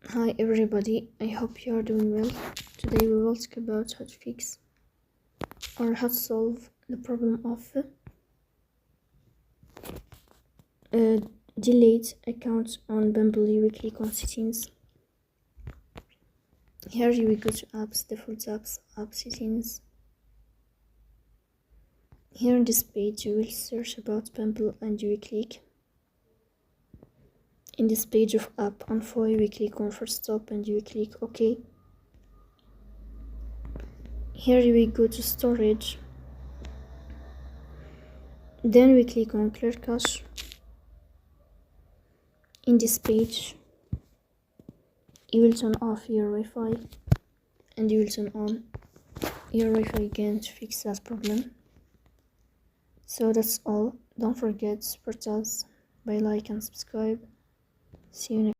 Hi everybody, I hope you are doing well. Today we will talk about how to fix or how to solve the problem of delayed accounts on Bumble. We click on settings. Here you will go to apps, default apps, app settings. Here on this page you will search about Bumble and you will click. In this page of app info you will click on first stop and you will click OK. Here you will go to storage. Then we click on clear cache. In this page you will turn off your Wi-Fi and you will turn on your Wi-Fi again to fix that problem. So that's all. Don't forget to support us by like and subscribe. See you next